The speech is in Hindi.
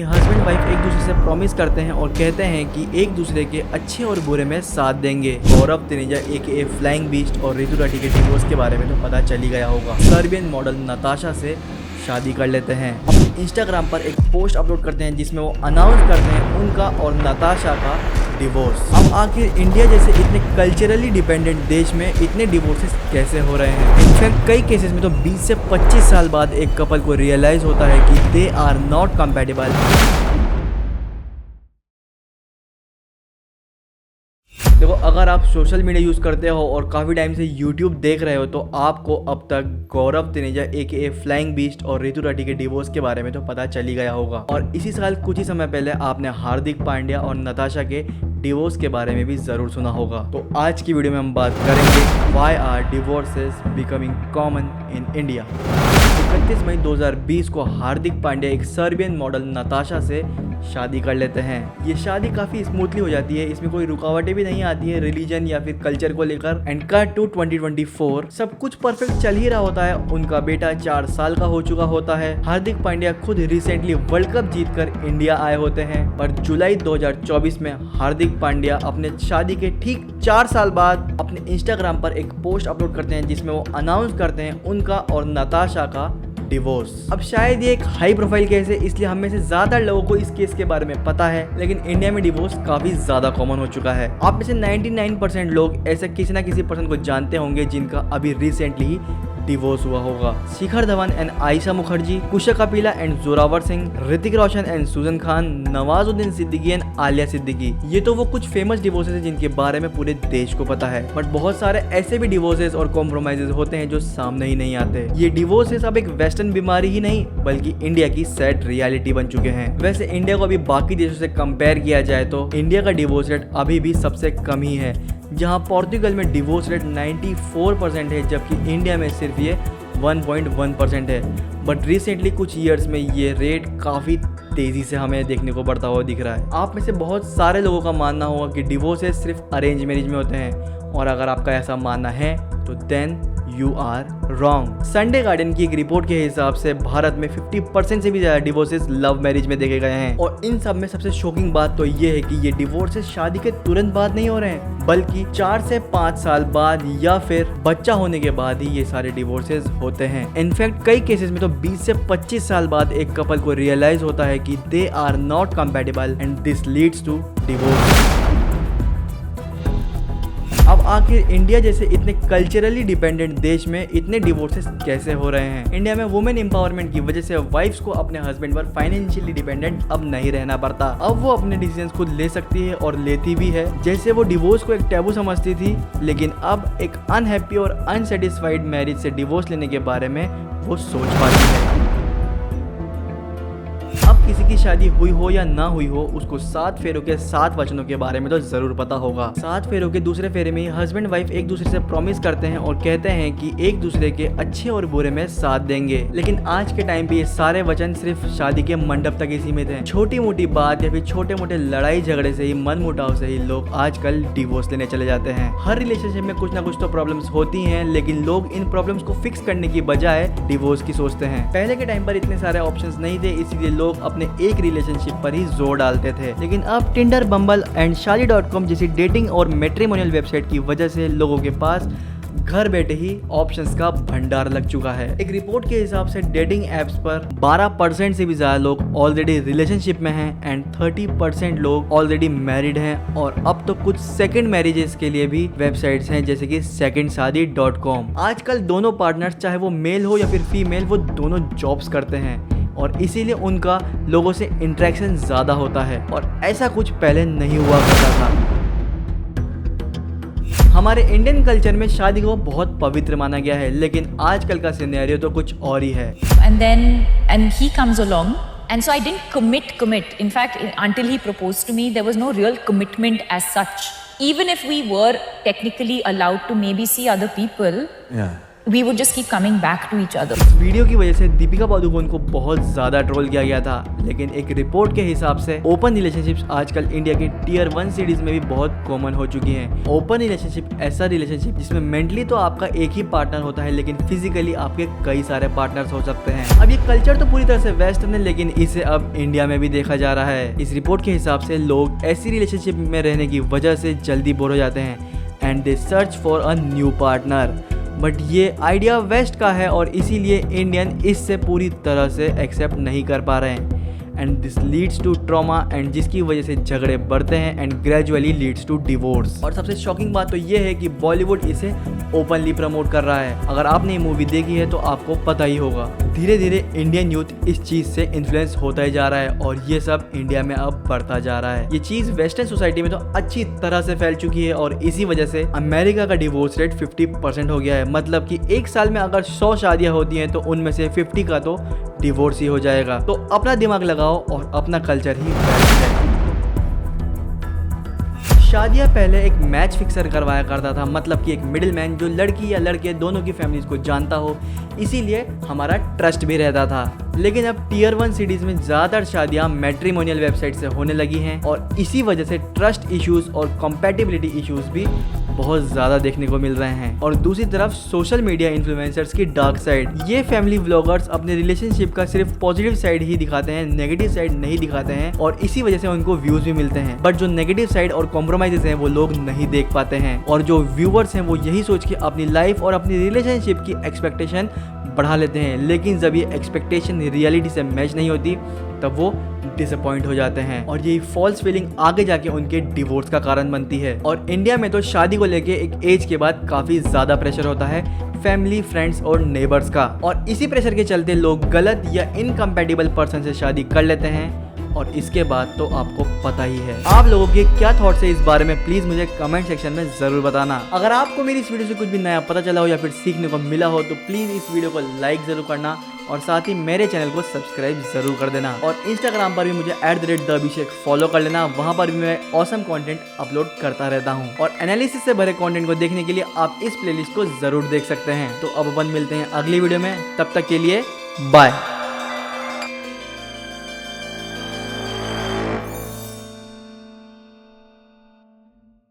हस्बैंड वाइफ एक दूसरे से प्रॉमिस करते हैं और कहते हैं कि एक दूसरे के अच्छे और बुरे में साथ देंगे। गौरव तनेजा एके फ्लाइंग बीस्ट और ऋतु राठी के डिवोर्स के बारे में तो पता चल ही गया होगा। सर्बियन मॉडल नताशा से शादी कर लेते हैं। अपने इंस्टाग्राम पर एक पोस्ट अपलोड करते हैं जिसमें वो अनाउंस करते हैं उनका और नताशा का डिवोर्स। अब आखिर इंडिया जैसे इतने कल्चरली डिपेंडेंट देश में इतने डिवोर्सेस कैसे हो रहे हैं? इनफैक्ट कई केसेस में तो 20 से 25 साल बाद एक कपल को रियलाइज होता है कि दे आर नॉट कंपैटिबल। देखो, अगर आप सोशल मीडिया यूज़ करते हो और काफ़ी टाइम से यूट्यूब देख रहे हो तो आपको अब तक गौरव तनेजा एके फ्लाइंग बीस्ट और ऋतु राठी के डिवोर्स के बारे में तो पता चल ही गया होगा। और इसी साल कुछ ही समय पहले आपने हार्दिक पांड्या और नताशा के डिवोर्स के बारे में भी ज़रूर सुना होगा। तो आज की वीडियो में हम बात करेंगे why are divorces becoming common in India. 31 मई 2020 को हार्दिक पांड्या एक सर्बियन मॉडल नताशा से शादी कर लेते हैं। ये शादी काफ़ी स्मूथली हो जाती है, इसमें कोई रुकावटें भी नहीं आती है रिलीजन या फिर कल्चर को लेकर। एंड कट टू 2024 सब कुछ परफेक्ट चल ही रहा होता है। उनका बेटा 4 साल का हो चुका होता है। हार्दिक पांड्या खुद रिसेंटली वर्ल्ड कप जीतकर इंडिया आए होते हैं। पर जुलाई 2024 में हार्दिक पांड्या अपने शादी के ठीक 4 साल बाद अपने इंस्टाग्राम पर एक पोस्ट अपलोड करते हैं जिसमें वो अनाउंस करते हैं उनका और नताशा का डिवोर्स। अब शायद ये एक हाई प्रोफाइल केस है, इसलिए हम में से ज्यादा लोगों को इस केस के बारे में पता है, लेकिन इंडिया में डिवोर्स काफी ज्यादा कॉमन हो चुका है। आप में से 99% लोग ऐसे किसी ना किसी पर्सन को जानते होंगे जिनका अभी रिसेंटली ही डिवोर्स हुआ होगा। Shikhar Dhawan and Ayesha Mukherjee, Kusha Kapila and Zorawar Singh, Hrithik Roshan and Sussanne Khan, Nawazuddin Siddiqui and Aaliya Siddiqui. ये तो वो कुछ फेमस डिवोर्सेस हैं जिनके बारे में पूरे देश को पता है। बट बहुत सारे ऐसे भी डिवोर्सेस और कॉम्प्रोमाइजेस होते हैं जो सामने ही नहीं आते। ये डिवोर्सेस अब एक वेस्टर्न बीमारी ही नहीं बल्कि इंडिया की सैड रियलिटी बन चुके हैं। वैसे इंडिया को अभी बाकी देशों से कंपेयर किया जाए तो इंडिया का डिवोर्स रेट अभी भी सबसे कम ही है, जहां पोर्तुगल में डिवोर्स रेट 94% है जबकि इंडिया में सिर्फ ये 1.1% है। बट रिसेंटली कुछ ईयर्स में ये रेट काफ़ी तेज़ी से हमें देखने को बढ़ता हुआ दिख रहा है। आप में से बहुत सारे लोगों का मानना होगा कि डिवोर्सेस सिर्फ अरेंज मैरिज में होते हैं, और अगर आपका ऐसा मानना है तो then you are wrong. Sunday Guardian की एक रिपोर्ट के हिसाब से भारत में 50% से भी ज़्यादा डिवोर्सेस लव मैरिज में देखे गए हैं। और इन सब में सबसे शॉकिंग बात तो ये है कि ये डिवोर्सेस शादी के तुरंत बाद नहीं हो रहे हैं, बल्कि 4 से 5 साल बाद या फिर बच्चा होने के बाद ही ये सारे डिवोर्सेस होते हैं। इनफैक्ट कई केसेस में तो 20 से 25 साल बाद एक कपल को रियलाइज होता है कि they are not compatible and this leads to divorce. अब आखिर इंडिया जैसे इतने कल्चरली डिपेंडेंट देश में इतने डिवोर्सेस कैसे हो रहे हैं? इंडिया में वुमेन एम्पावरमेंट की वजह से वाइफ्स को अपने हस्बैंड पर फाइनेंशियली डिपेंडेंट अब नहीं रहना पड़ता। अब वो अपने डिसीजंस खुद ले सकती है और लेती भी है। जैसे वो डिवोर्स को एक टैबू समझती थी, लेकिन अब एक अनहैप्पी और अनसेटिस्फाइड मैरिज से डिवोर्स लेने के बारे में वो सोच पाती है। अब किसी की शादी हुई हो या ना हुई हो, उसको 7 फेरों के 7 वचनों के बारे में तो जरूर पता होगा। 7 फेरों के दूसरे फेरे में हस्बैंड वाइफ एक दूसरे से प्रॉमिस करते हैं और कहते हैं कि एक दूसरे के अच्छे और बुरे में साथ देंगे। लेकिन आज के टाइम पे ये सारे वचन सिर्फ शादी के मंडप तक ही सीमित हैं। छोटी मोटी बात या फिर छोटे मोटे लड़ाई झगड़े से ही, मन मुटाव से ही लोग आजकल डिवोर्स लेने चले जाते हैं। हर रिलेशनशिप में कुछ ना कुछ तो प्रॉब्लम्स होती हैं, लेकिन लोग इन प्रॉब्लम्स को फिक्स करने की बजाय डिवोर्स की सोचते हैं। पहले के टाइम पर इतने सारे ऑप्शंस नहीं थे, इसीलिए लोग अपने एक रिलेशनशिप पर ही जोर डालते थे। लेकिन अब टिंडर, बम्बल एंड शादी.com जैसी डेटिंग और मैट्रिमोनियल वेबसाइट की वजह से लोगों के पास घर बैठे ही ऑप्शंस का भंडार लग चुका है। एक रिपोर्ट के हिसाब से डेटिंग एप्स पर 12% से भी ज्यादा लोग ऑलरेडी रिलेशनशिप में हैं एंड 30% लोग ऑलरेडी मैरिड हैं। और अब तो कुछ सेकंड मैरिजेस के लिए भी वेबसाइट्स हैं जैसे कि secondshadi.com। आजकल दोनों पार्टनर्स, चाहे वो मेल हो या फिर फीमेल, वो दोनों जॉब्स करते हैं और इसीलिए उनका लोगों से इंटरेक्शन ज़्यादा होता है, और ऐसा कुछ पहले नहीं हुआ करता था। हमारे इंडियन कल्चर में शादी को बहुत पवित्र माना गया है, लेकिन आजकल का सिनेरियो तो कुछ और ही है। And he comes along, and so I didn't commit. In fact, until he proposed to me, there was no real commitment as such. Even if we were technically allowed to maybe see other people, we would just keep coming back to each other. इस वीडियो की वजह से दीपिका पादुकोण को बहुत ज्यादा ट्रोल किया गया था, लेकिन एक रिपोर्ट के हिसाब से ओपन रिलेशनशिप्स आजकल इंडिया के टियर 1 सिटीज में भी बहुत कॉमन हो चुकी हैं। ओपन रिलेशनशिप ऐसा रिलेशनशिप जिसमें मेंटली तो आपका एक ही पार्टनर होता है, लेकिन फिजिकली आपके कई सारे पार्टनर्स हो सकते हैं। अब ये कल्चर तो पूरी तरह से वेस्टर्न है, लेकिन इसे अब इंडिया में भी देखा जा रहा है। इस रिपोर्ट के हिसाब से लोग ऐसी रिलेशनशिप में रहने की वजह से जल्दी बोर हो जाते हैं and they search for a new partner. But ये आइडिया वेस्ट का है और इसीलिए इंडियन इससे पूरी तरह से एक्सेप्ट नहीं कर पा रहे हैं and this leads to trauma and जिसकी वजह से झगड़े बढ़ते हैं and gradually leads to divorce. और सबसे शॉकिंग बात तो ये है कि बॉलीवुड इसे ओपनली प्रमोट कर रहा है। अगर आपने ये मूवी देखी है तो आपको पता ही होगा। धीरे धीरे इंडियन यूथ इस चीज़ से इन्फ्लुएंस होता ही जा रहा है और ये सब इंडिया में अब बढ़ता जा रहा है। ये चीज़ वेस्टर्न सोसाइटी में तो अच्छी तरह से फैल चुकी है और इसी वजह से अमेरिका का डिवोर्स रेट 50% हो गया है। मतलब कि एक साल में अगर 100 शादियाँ होती हैं तो उनमें से 50 का तो डिवोर्स ही हो जाएगा। तो अपना दिमाग लगाओ और अपना कल्चर ही बेस्ट है। शादियाँ पहले एक मैच फिक्सर करवाया करता था, मतलब कि एक मिडिल मैन जो लड़की या लड़के दोनों की फैमिलीज को जानता हो, इसीलिए हमारा ट्रस्ट भी रहता था। लेकिन अब टियर 1 सिटीज में ज़्यादातर शादियाँ मैट्रिमोनियल वेबसाइट से होने लगी हैं और इसी वजह से ट्रस्ट इश्यूज और कंपैटिबिलिटी इश्यूज भी बहुत ज़्यादा देखने को मिल रहे हैं। और दूसरी तरफ सोशल मीडिया इन्फ्लुएंसर्स की डार्क साइड। ये फैमिली व्लॉगर्स अपने रिलेशनशिप का सिर्फ पॉजिटिव साइड ही दिखाते हैं, नेगेटिव साइड नहीं दिखाते हैं और इसी वजह से उनको व्यूज भी मिलते हैं। बट जो नेगेटिव साइड और कॉम्प्रोमाइजेस हैं वो लोग नहीं देख पाते हैं और जो व्यूवर्स हैं वो यही सोच के अपनी लाइफ और अपनी रिलेशनशिप की एक्सपेक्टेशन बढ़ा लेते हैं। लेकिन जब ये एक्सपेक्टेशन रियलिटी से मैच नहीं होती तब वो डिसअपॉइंट हो जाते हैं और यही फॉल्स फीलिंग आगे जाके उनके डिवोर्स का कारण बनती है। और इंडिया में तो शादी को लेके एक एज के बाद काफ़ी ज़्यादा प्रेशर होता है फैमिली, फ्रेंड्स और नेबर्स का, और इसी प्रेशर के चलते लोग गलत या इनकम्पैटिबल पर्सन से शादी कर लेते हैं और इसके बाद तो आपको पता ही है। आप लोगों के क्या थॉट्स है इस बारे में प्लीज मुझे कमेंट सेक्शन में जरूर बताना। अगर आपको मेरी इस वीडियो से कुछ भी नया पता चला हो या फिर सीखने को मिला हो तो प्लीज इस वीडियो को लाइक जरूर करना और साथ ही मेरे चैनल को सब्सक्राइब जरूर कर देना। और इंस्टाग्राम पर भी मुझे @theअभिषेक फॉलो कर लेना, वहां पर भी मैं ऑसम कंटेंट अपलोड करता रहता हूं। और एनालिसिस से भरे कंटेंट को देखने के लिए आप इस प्लेलिस्ट को जरूर देख सकते हैं। तो अब अपन मिलते हैं अगली वीडियो में, तब तक के लिए बाय।